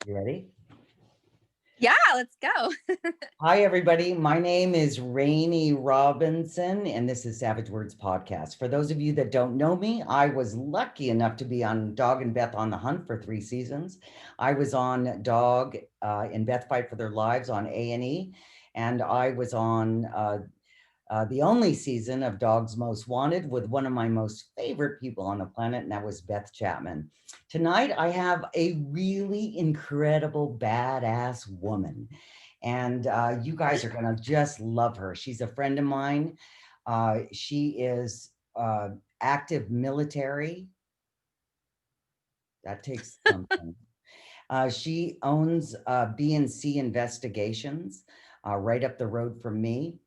You ready? Yeah, let's go. Hi, everybody. My name is Rainey Robinson, and this is Savage Words Podcast. For those of you that don't know me, I was lucky enough to be on Dog and Beth on the Hunt for 3 seasons. I was on Dog and Beth Fight for Their Lives on A&E, and I was on the only season of Dogs Most Wanted with one of my most favorite people on the planet, and that was Beth Chapman. Tonight, I have a really incredible, badass woman, and you guys are going to just love her. She's a friend of mine. She is active military. That takes something. She owns B&C Investigations right up the road from me.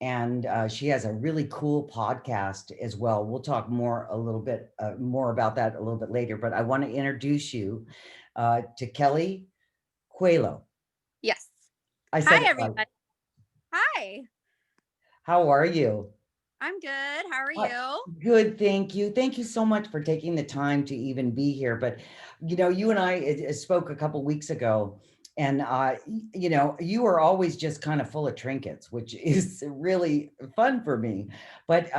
And she has a really cool podcast as well. We'll talk more about that a little bit later, but I want to introduce you to Kelley Coelho. Yes. I said Hi, it right. everybody. Hi. How are you? I'm good. How are Uh, you? Good, thank you. Thank you so much for taking the time to even be here. But, you and I spoke a couple weeks ago, and, you were always just kind of full of trinkets, which is really fun for me. But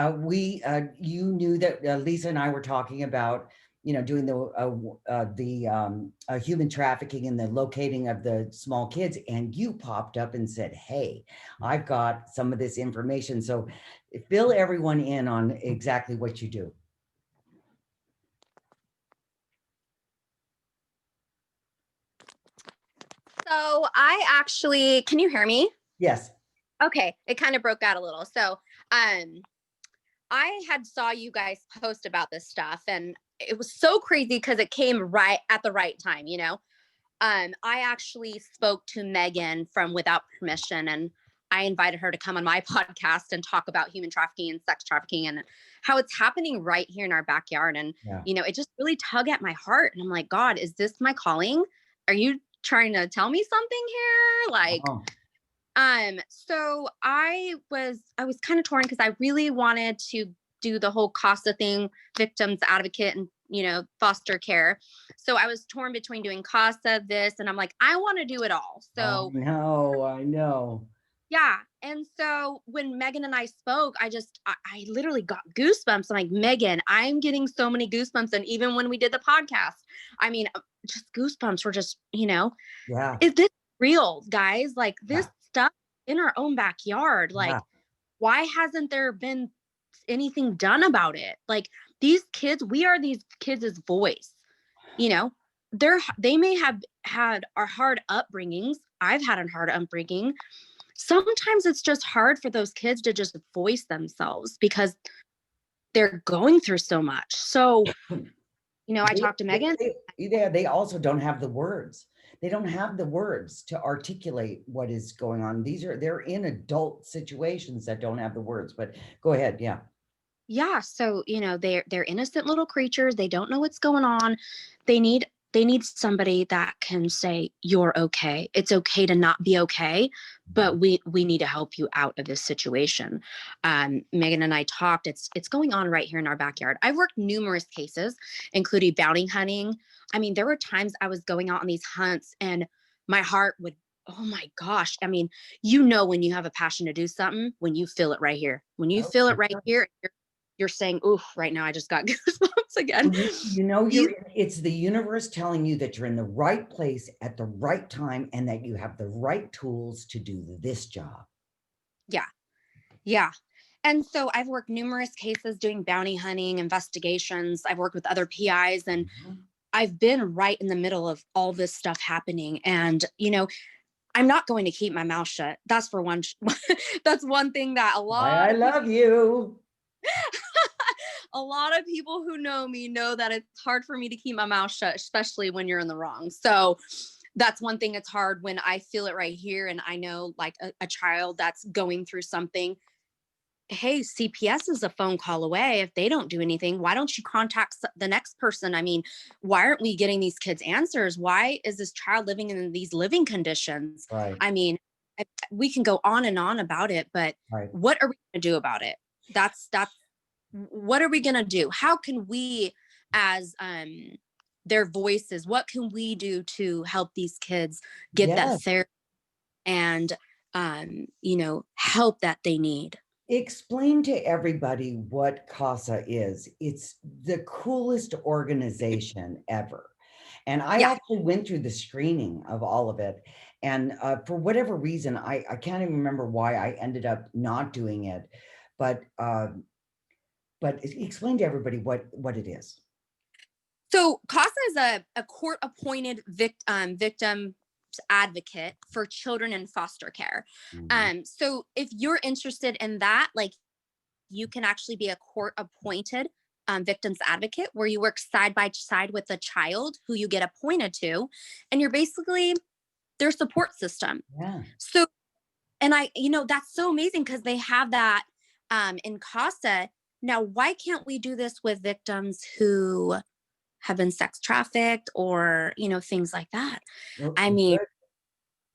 you knew that Lisa and I were talking about, doing the human trafficking and the locating of the small kids. And you popped up and said, "Hey, I've got some of this information." So fill everyone in on exactly what you do. So can you hear me? Yes. Okay. It kind of broke out a little. So, I had saw you guys post about this stuff and it was so crazy because it came right at the right time. I actually spoke to Megan from Without Permission, and I invited her to come on my podcast and talk about human trafficking and sex trafficking and how it's happening right here in our backyard. And, Yeah. it just really tug at my heart. And I'm like, God, is this my calling? Are you trying to tell me something here? Oh, So I was kind of torn because I really wanted to do the whole CASA thing, victims advocate and foster care. So I was torn between doing CASA, this, and I'm like, I want to do it all. oh, So no, I know. yeah. And so when Megan and I spoke, I literally got goosebumps. I'm like, Megan, I'm getting so many goosebumps. And even when we did the podcast, I mean, just goosebumps were just, Yeah. is this real, guys? Like this Yeah. stuff in our own backyard. Yeah. Like, why hasn't there been anything done about it? Like these kids, we are these kids' voice. You know, they may have had our hard upbringings. I've had a hard upbringing. Sometimes it's just hard for those kids to just voice themselves because they're going through so much. So, I They, talked to Megan. they also don't have the words. They don't have the words to articulate what is going on. They're in adult situations that don't have the words, but go ahead. Yeah. Yeah, so they're innocent little creatures. They don't know what's going on. They need somebody that can say you're okay. It's okay to not be okay, but we need to help you out of this situation. Megan and I talked. It's going on right here in our backyard. I've worked numerous cases, including bounty hunting. I mean, there were times I was going out on these hunts and my heart would, oh my gosh. I mean, when you have a passion to do something, when you feel it right here. When you Oh, feel it for right sure. here, you're saying, "Ooh, right now I just got goosebumps again." Well, These, it's the universe telling you that you're in the right place at the right time and that you have the right tools to do this job. yeah, yeah. And so I've worked numerous cases doing bounty hunting investigations. I've worked with other PIs, and Mhm. I've been right in the middle of all this stuff happening. And I'm not going to keep my mouth shut. That's for one. That's one thing that a Why lot I of people. love you. A lot of people who know me know that it's hard for me to keep my mouth shut, especially when you're in the wrong. So that's one thing. It's hard when I feel it right here. And I know like a child that's going through something. Hey, CPS is a phone call away. If they don't do anything, why don't you contact the next person? I mean, why aren't we getting these kids answers? Why is this child living in these living conditions? Right. I mean, we can go on and on about it, but Right. what are we going to do about it? That's what are we going to do? How can we as their voices. What can we do to help these kids get that Yes. therapy and, help that they need? Explain to everybody what CASA is. It's the coolest organization ever. And I Yeah. actually went through the screening of all of it. And for whatever reason, I can't even remember why I ended up not doing it. But explain to everybody what it is. So CASA is a court appointed victim advocate for children in foster care. Mhm. So if you're interested in that, like, you can actually be a court appointed victims advocate where you work side by side with a child who you get appointed to, and you're basically their support system. Yeah. So, and that's so amazing because they have that in CASA. Now, why can't we do this with victims who have been sex trafficked or, things like that? Well, I mean, good.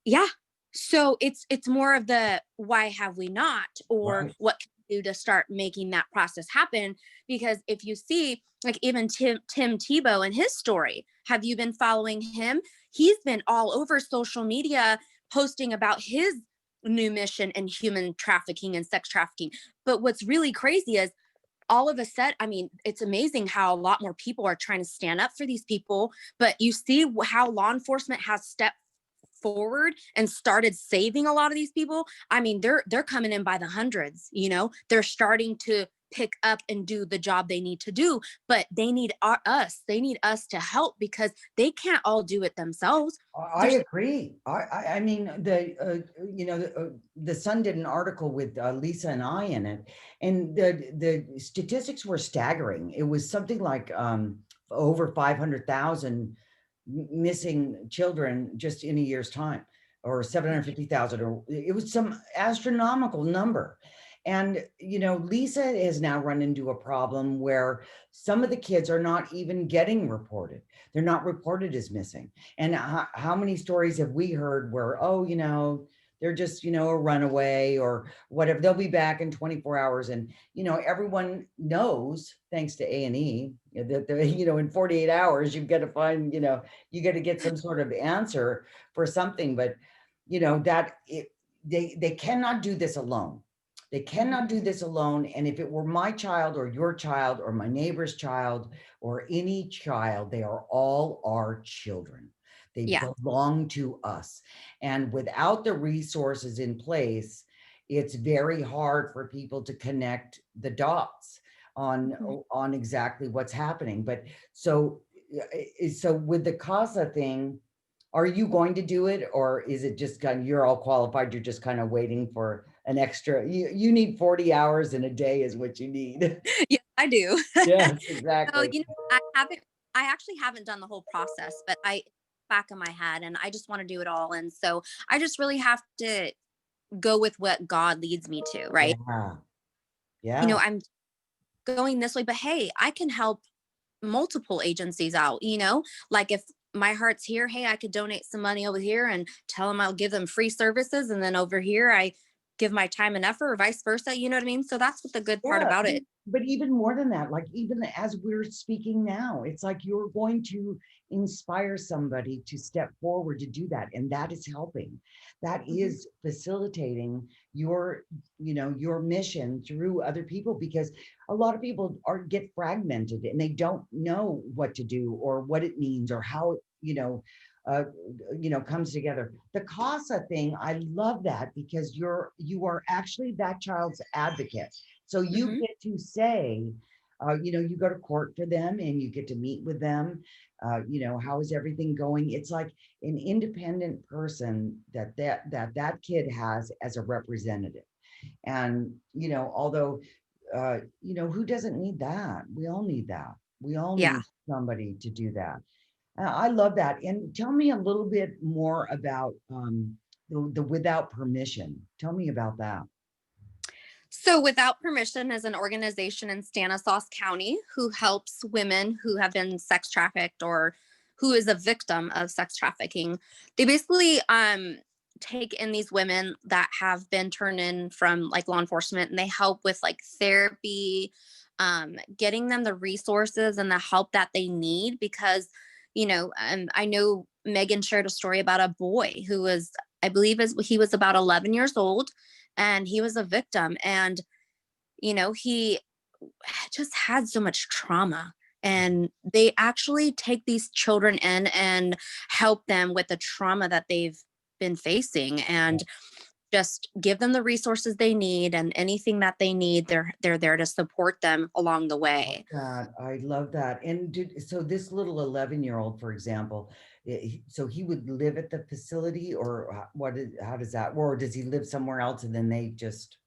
yeah. So it's more of the why have we not, or Right. what can we do to start making that process happen? Because if you see, like, even Tim Tebow and his story, have you been following him? He's been all over social media posting about his new mission in human trafficking and sex trafficking. But what's really crazy is all of a sudden, I mean, it's amazing how a lot more people are trying to stand up for these people, but you see how law enforcement has stepped forward and started saving a lot of these people. I mean, they're coming in by the hundreds, they're starting to pick up and do the job they need to do, but they need us to help because they can't all do it themselves. I There's agree. I mean, the Sun did an article with Lisa and I in it, and the statistics were staggering. It was something like over 500,000 missing children just in a year's time, or 750,000, or it was some astronomical number. And Lisa has now run into a problem where some of the kids are not even getting reported. They're not reported as missing. And how many stories have we heard where, oh, they're just, a runaway or whatever. They'll be back in 24 hours. And, everyone knows, thanks to A&E, that, in 48 hours, you've got to find, you got to get some sort of answer for something. But, they cannot do this alone. They cannot do this alone. And if it were my child or your child or my neighbor's child or any child, they are all our children. They Yeah. belong to us. And without the resources in place, it's very hard for people to connect the dots on Mhm. on exactly what's happening. But so with the CASA thing, are you going to do it, or is it just kind of you're all qualified, you're just kind of waiting for an extra, you need 40 hours in a day is what you need. Yeah, I do. Yes, So, exactly. I actually haven't done the whole process, but back of my head, and I just want to do it all. And so I just really have to go with what God leads me to, right? Yeah. Yeah. I'm going this way, but hey, I can help multiple agencies out, like if my heart's here, hey, I could donate some money over here and tell them I'll give them free services. And then over here, I give my time and effort, or vice versa. You know what I mean? So that's what the good part Yeah, about it. but even more than that, like even as we're speaking now, it's like you're going to inspire somebody to step forward to do that. And that is helping. That Mhm. is facilitating your mission through other people, because a lot of people get fragmented and they don't know what to do or what it means or how it, uh, comes together. The CASA thing, I love that because you are actually that child's advocate. So you Mhm. get to say, you go to court for them and you get to meet with them. How is everything going? It's like an independent person that kid has as a representative. And, although, who doesn't need that? We all need that. We all Yeah. need somebody to do that. I love that. And tell me a little bit more about the without permission. Tell me about that. So, Without Permission is an organization in Stanislaus County who helps women who have been sex trafficked or who is a victim of sex trafficking. They basically take in these women that have been turned in from like law enforcement, and they help with like therapy, getting them the resources and the help that they need because I know Megan shared a story about a boy who was, I believe, he was about 11 years old, and he was a victim. And he just had so much trauma. And they actually take these children in and help them with the trauma that they've been facing, and just give them the resources they need, and anything that they need, they're there to support them along the way. That I love that. And so this little 11-year-old, for example, so he would live at the facility, or how does that, or does he live somewhere else and then they just,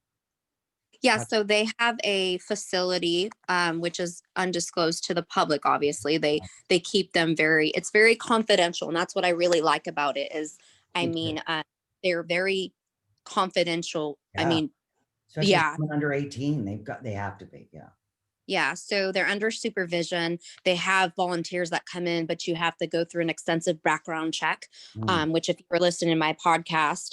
Yeah, how, so they have a facility, which is undisclosed to the public. Obviously, they keep them it's very confidential, and that's what I really like about it. Is, I me too. mean, they're very confidential. I Yeah, mean, especially yeah, someone under 18, they have to be. Yeah. yeah. So they're under supervision. They have volunteers that come in, but you have to go through an extensive background check. Mm, Which, if you were listening to my podcast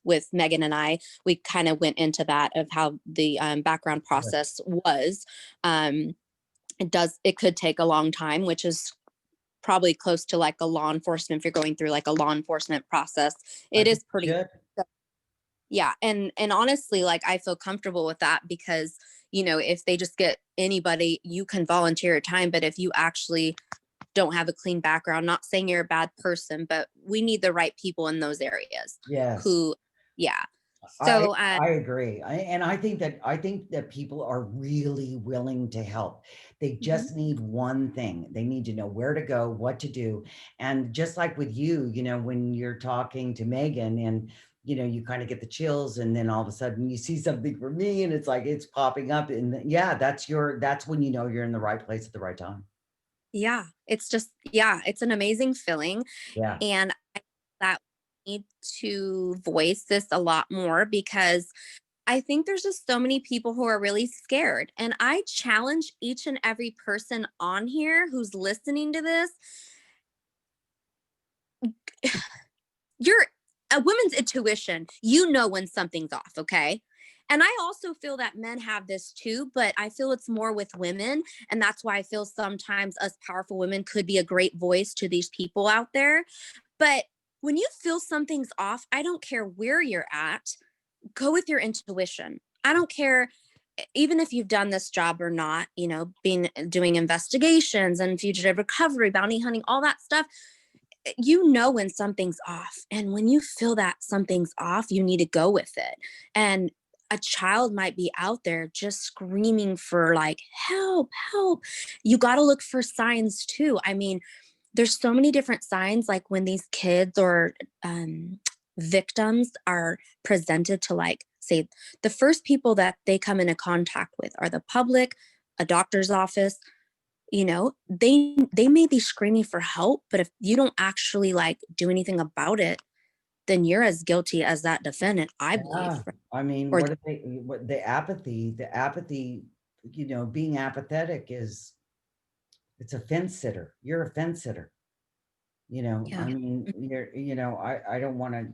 with Megan and I, we kind of went into that of how the background good. process was. Um, it could take a long time, which is probably close to like a law enforcement. If you're going through like a law enforcement process, I it think is it pretty. should. Yeah, and honestly, like, I feel comfortable with that because if they just get anybody, you can volunteer your time, but if you actually don't have a clean background, not saying you're a bad person, but we need the right people in those areas Yes. who, yeah. I So I agree. And I think that people are really willing to help. They mhm. just need one thing. They need to know where to go, what to do. And just like with you, when you're talking to Megan and you kind of get the chills, and then all of a sudden you see something for me and it's like it's popping up, and yeah, that's when you're in the right place at the right time. Yeah, it's just, yeah, it's an amazing feeling. Yeah. And I that we need to voice this a lot more because I think there's just so many people who are really scared. And I challenge each and every person on here who's listening to this. You're a woman's intuition. You know when something's off, okay? And I also feel that men have this too, but I feel it's more with women. And that's why I feel sometimes us powerful women could be a great voice to these people out there. But when you feel something's off, I don't care where you're at, go with your intuition. I don't care even if you've done this job or not, being doing investigations and fugitive recovery, bounty hunting, all that stuff. When something's off. And when you feel that something's off, you need to go with it. And a child might be out there just screaming for like help, help. You got to look for signs too. I mean, there's so many different signs, like when these kids or victims are presented to, like, say, the first people that they come into contact with are the public, a doctor's office. They may be screaming for help, but if you don't actually like do anything about it, then you're as guilty as that defendant, I believe. Yeah. I mean, Or what the apathy, being apathetic it's a fence sitter. You're a fence sitter. yeah. I mean, I don't want to,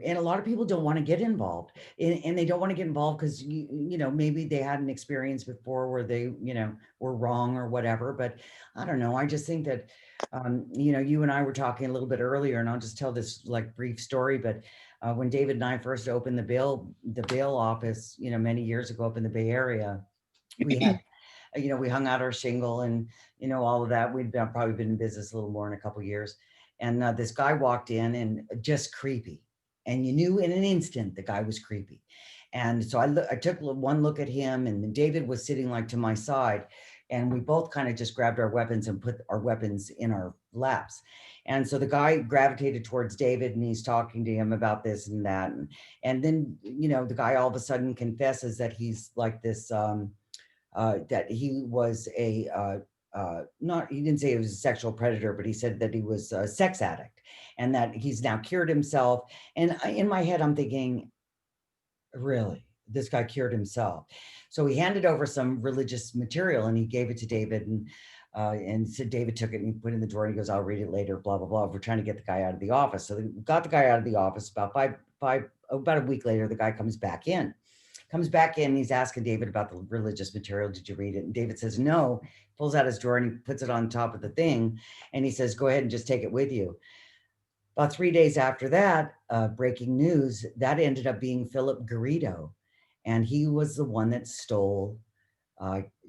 and a lot of people don't want to get involved, and they don't want to get involved because, maybe they had an experience before where they, were wrong or whatever. But I don't know. I just think that, you and I were talking a little bit earlier, and I'll just tell this like brief story. But when David and I first opened the bail office, many years ago up in the Bay Area, we had we hung out our shingle and, all of that. Probably been in business a little more in a couple of years. And this guy walked in and just creepy. And you knew in an instant the guy was creepy. And so I took one look at him, and then David was sitting like to my side. And we both kind of just grabbed our weapons and put our weapons in our laps. And so the guy gravitated towards David and he's talking to him about this and that. And then, the guy all of a sudden confesses that he's like this, that he was not, he didn't say he was a sexual predator, but he said that he was a sex addict and that he's now cured himself. And in my head, I'm thinking, really, this guy cured himself. So he handed over some religious material and he gave it to David, and said David took it and he put it in the drawer and he goes, I'll read it later, blah, blah, blah. We're trying to get the guy out of the office. So they got the guy out of the office. About a week later, the guy comes back in. Comes back in, he's asking David about the religious material. Did you read it? And David says, no, pulls out his drawer and he puts it on top of the thing. And he says, go ahead and just take it with you. About 3 days after that, breaking news, that ended up being Philip Garrido. And he was the one that stole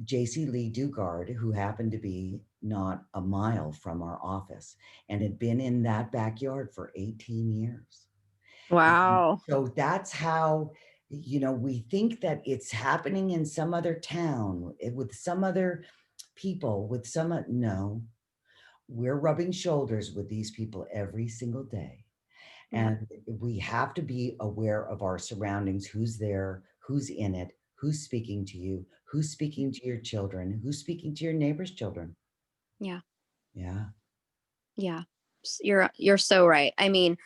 J.C. Lee Dugard, who happened to be not a mile from our office and had been in that backyard for 18 years. And Wow. so that's how, we think that it's happening in some other town with some other people, with some, no, we're rubbing shoulders with these people every single day. Yep. And we have to be aware of our surroundings, who's there, who's in it, who's speaking to you, who's speaking to your children, who's speaking to your neighbor's children. Yeah. Yeah. Yeah. You're so right. I mean,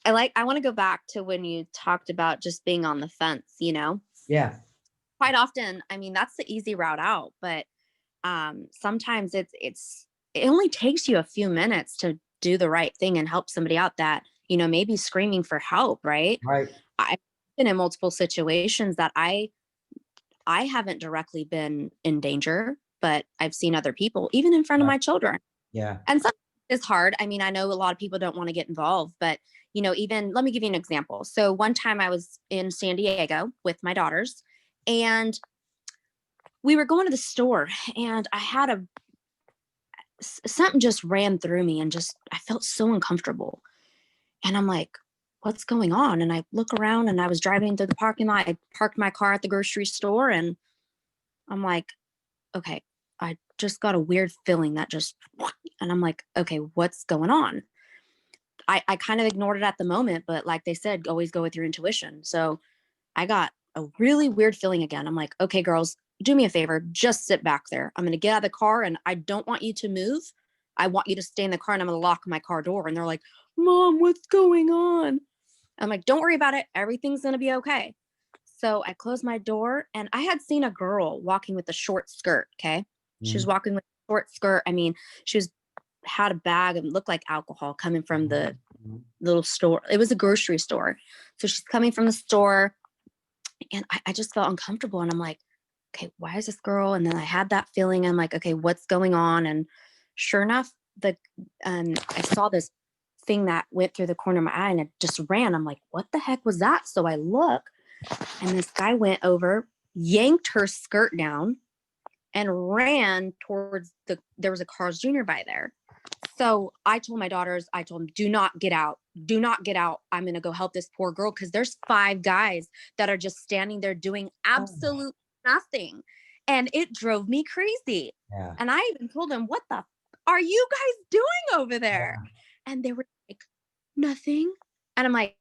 I want to go back to when you talked about just being on the fence, Yeah. quite often, I mean, that's the easy route out, but sometimes it only takes you a few minutes to do the right thing and help somebody out that, maybe screaming for help, right? Right. I've been in multiple situations that I haven't directly been in danger, but I've seen other people, even in front of Right. my children. Yeah. And sometimes it's hard. I mean, I know a lot of people don't want to get involved, but even let me give you an example. So one time I was in San Diego with my daughters, and we were going to the store, and I had something just ran through me, and just I felt so uncomfortable. And I'm like, what's going on? And I look around, and I was driving through the parking lot. I parked my car at the grocery store, and I'm like, okay, I just got a weird feeling that just, and I'm like, okay, what's going on? I kind of ignored it at the moment, but like they said, always go with your intuition. So I got a really weird feeling again. I'm like, okay, girls, do me a favor, just sit back there. I'm going to get out of the car, and I don't want you to move. I want you to stay in the car, and I'm going to lock my car door. And they're like, Mom, what's going on? I'm like, don't worry about it. Everything's going to be okay. So I closed my door, and I had seen a girl walking with a short skirt. Okay. She was Mhm. walking with a short skirt. I mean, she had a bag and looked like alcohol coming from the Mhm. little store. It was a grocery store. So she's coming from the store, and I just felt uncomfortable. And I'm like, okay, why is this girl? And then I had that feeling. I'm like, okay, what's going on? And sure enough, I saw this thing that went through the corner of my eye, and it just ran. I'm like, what the heck was that? So I look, and this guy went over, yanked her skirt down, and ran towards there was a Carl's Jr. by there. So I told my daughters, I told them, do not get out. Do not get out. I'm going to go help this poor girl, because there's 5 guys that are just standing there doing Oh, absolute nothing. And it drove me crazy. yeah. And I even told them, what the are you guys doing over there? Yeah. And they were like, nothing. And I'm like,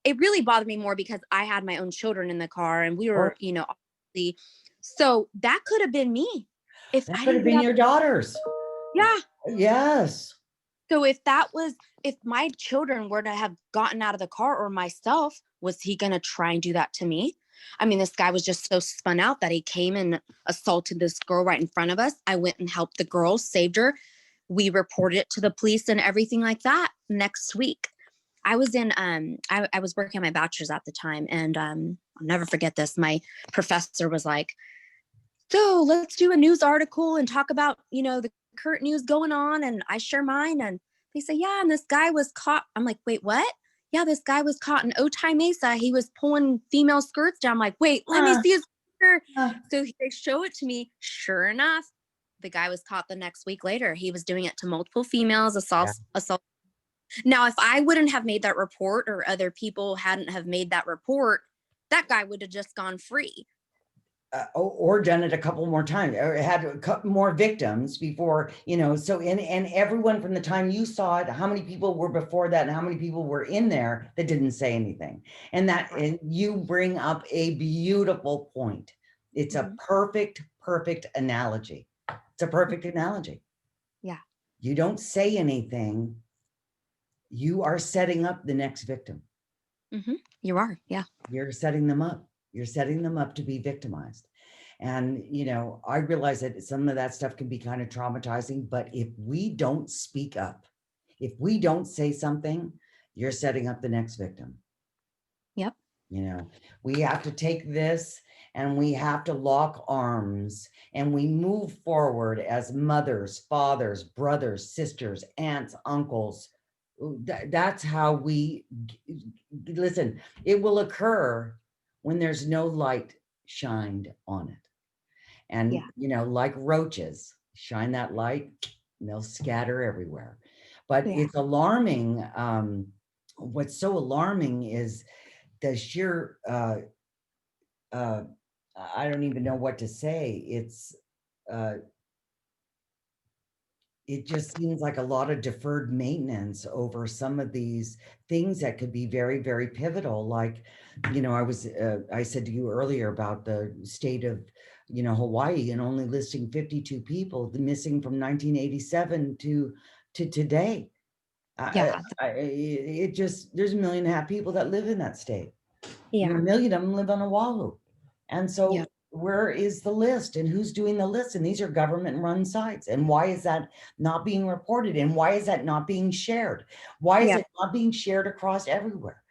it really bothered me more because I had my own children in the car, and we Or were, obviously, so that could have been me if that I could have didn't get been out. your daughters. Yeah. Yes. So if my children were to have gotten out of the car, or myself, was he going to try and do that to me? I mean, this guy was just so spun out that he came and assaulted this girl right in front of us. I went and helped the girl, saved her. We reported it to the police and everything like that. Next week, I was in, I was working on my bachelor's at the time. And I'll never forget this. My professor was like, so let's do a news article and talk about, the current news going on. And I share mine. And they say, yeah, and this guy was caught. I'm like, wait, what? Yeah, this guy was caught in Otay Mesa. He was pulling female skirts down. I'm like, wait, let me Uh, see his picture. uh, So they show it to me. Sure enough, the guy was caught the next week later. He was doing it to multiple females, yeah. assault. Now, if I wouldn't have made that report, or other people hadn't have made that report, that guy would have just gone free. Or done it a couple more times, or had a couple more victims before, so and everyone from the time you saw it, how many people were before that and how many people were in there that didn't say anything. And you bring up a beautiful point. It's a Mhm. perfect analogy. It's a perfect analogy. Yeah. You don't say anything, you are setting up the next victim. Mm-hmm. You are. Yeah. You're setting them up. You're setting them up to be victimized. And, I realize that some of that stuff can be kind of traumatizing, but if we don't speak up, if we don't say something, you're setting up the next victim. Yep. You know, we have to take this and we have to lock arms and we move forward as mothers, fathers, brothers, sisters, aunts, uncles. That's how we listen. It will occur when there's no light shined on it. And, Yeah. like roaches, shine that light and they'll scatter everywhere. But Yeah. it's alarming. What's so alarming is the sheer uh, I don't even know what to say. Uh, it just seems like a lot of deferred maintenance over some of these things that could be very, very pivotal. Like, I said to you earlier about the state of, Hawaii and only listing 52 people the missing from 1987 to today. Yeah. It just, there's 1.5 million people that live in that state. And Yeah. 1 million of them live on Oahu. And Yeah. so where is the list and who's doing the list? And these are government run sites. And why is that not being reported? And why is that not being shared? Why is Yeah. it not being shared across everywhere?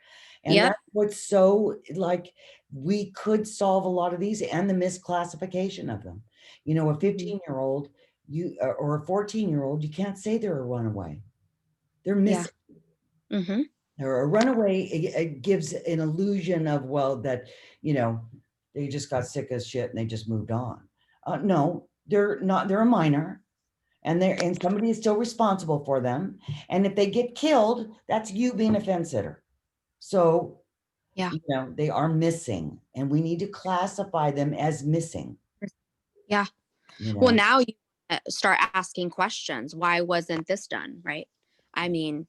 And Yeah. that's what's so like, we could solve a lot of these and the misclassification of them. A Mhm. 15-year-old, you or a 14-year-old, you can't say they're a runaway. They're Yeah. missing. Mm-hmm. Or a runaway, it gives an illusion of, well, that, you know, they just got sick as shit and they just moved on. No, they're not, they're a minor and somebody is still responsible for them. And if they get killed, that's you being a fence sitter. So, Yeah. they are missing and we need to classify them as missing, Yeah. you Well, know. now you start asking questions. Why wasn't this done? Right. I mean,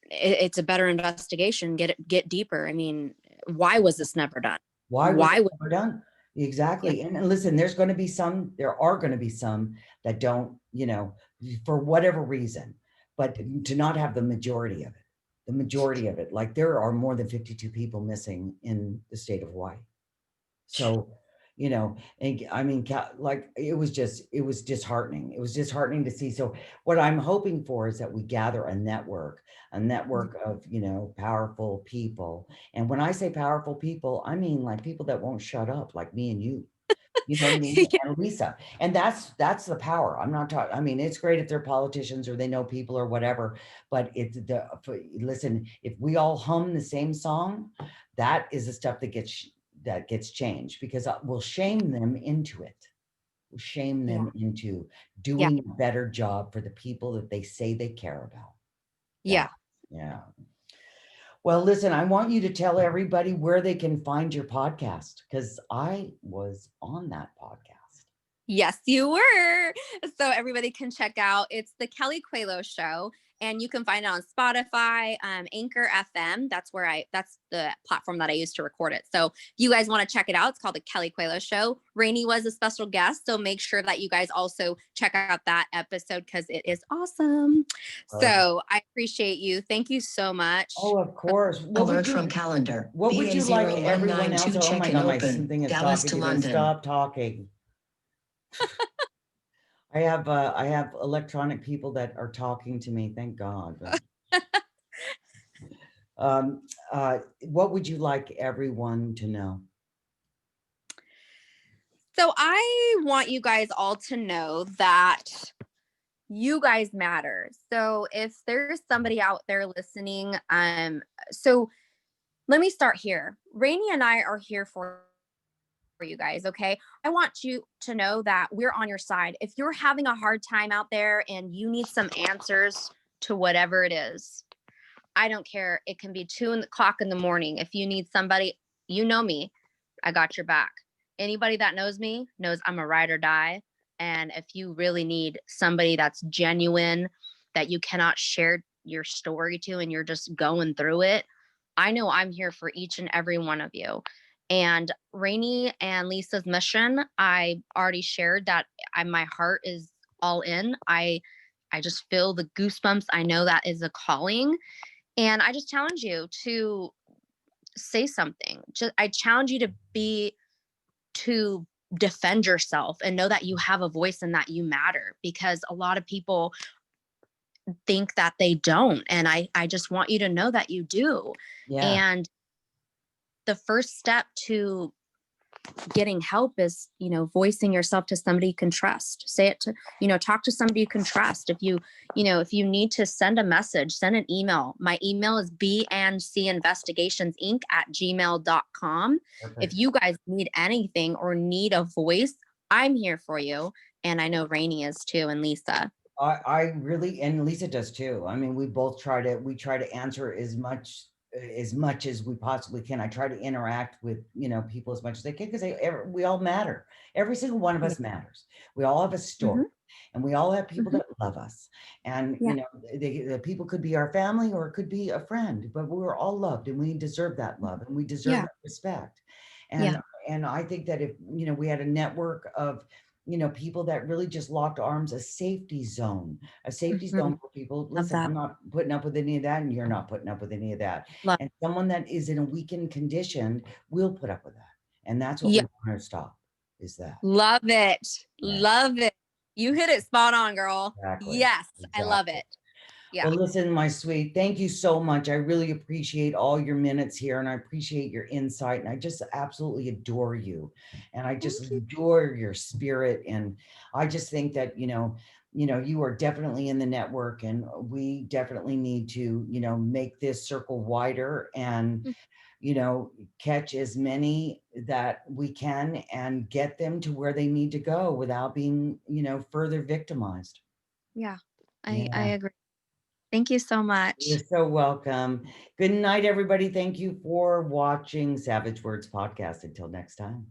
it's a better investigation. Get deeper. I mean, why was this never done? Why was it Why was never done? yeah, Exactly. And listen, there are going to be some that don't, for whatever reason, but to not have the majority of it, like there are more than 52 people missing in the state of Hawaii. So, and I mean, like it was disheartening. It was disheartening to see. So, what I'm hoping for is that we gather a network of, powerful people. And when I say powerful people, I mean like people that won't shut up, like me and you. You know what I mean? yeah, And Lisa. And that's the power. I'm not talking, I mean, it's great if they're politicians or they know people or whatever, but listen, if we all hum the same song, that is the stuff that gets changed because we'll shame them into it. We'll shame yeah, them into yeah, doing a better job for the people that they say they care about. That, yeah. yeah. Well, listen, I want you to tell everybody where they can find your podcast because I was on that podcast. Yes, you were. So everybody can check out. It's the Kelley Coelho Show, and you can find it on Spotify, Anchor FM. That's the platform that I use to record it. So if you guys want to check it out, it's called the Kelley Coelho Show. Rainey was a special guest, so make sure that you guys also check out that episode because it is awesome. So I appreciate you. Thank you so much. Oh, of course. Alert from calendar. What would you like everyone else? BA0192 Oh my check-in God, my open. thing is Dallas talking to to me. London. Stop talking. I have electronic people that are talking to me. Thank God. But, what would you like everyone to know? So I want you guys all to know that you guys matter. So if there's somebody out there listening, so let me start here. Rainey and I are here for you guys, okay? I want you to know that we're on your side. If you're having a hard time out there and you need some answers to whatever it is, I don't care. It can be 2 o'clock in the morning. If you need somebody, you know me, I got your back. Anybody that knows me knows I'm a ride or die. And if you really need somebody that's genuine, that you cannot share your story to, and you're just going through it, I know I'm here for each and every one of you. And Rainey and Lisa's mission, I already shared that my heart is all in. I just feel the goosebumps. I know that is a calling. And I just challenge you to say something. I challenge you to defend yourself and know that you have a voice and that you matter, because a lot of people think that they don't. And I just want you to know that you do. Yeah. And the first step to getting help is, voicing yourself to somebody you can trust. Say it to, talk to somebody you can trust. If you need to send a message, send an email. My email is bncinvestigationsinc@gmail.com. If Perfect. you guys need anything or need a voice, I'm here for you. And I know Rainey is too, and Lisa. I really, and Lisa does too. I mean, we try to answer as much as we possibly can. I try to interact with, people as much as they can, because we all matter. Every single one of Yeah. us matters. We all have a story, Hmm. and we all have people Hmm. that love us. And, Yeah. the people could be our family or it could be a friend, but we're all loved and we deserve that love and we deserve Yeah. that respect. Yeah. And I think that if, we had a network of, people that really just locked arms, a safety zone Hmm. for people. Love Listen, that. I'm not putting up with any of that, and you're not putting up with any of that. Love. And someone that is in a weakened condition will put up with that. And that's what we Yeah. want to stop, is that. Love it. Yeah, Love it. You hit it spot on, girl. exactly. Yes, I love Exactly. it. Yeah. Well, listen, my sweet, thank you so much. I really appreciate all your minutes here and I appreciate your insight. And I just absolutely adore you. And I just Thank you. adore your spirit. And I just think that, you are definitely in the network and we definitely need to, make this circle wider and, catch as many that we can and get them to where they need to go without being, further victimized. Yeah, I Yeah. agree. Thank you so You're much. so welcome. Good night, everybody. Thank you for watching Savage Words Podcast. Until next time.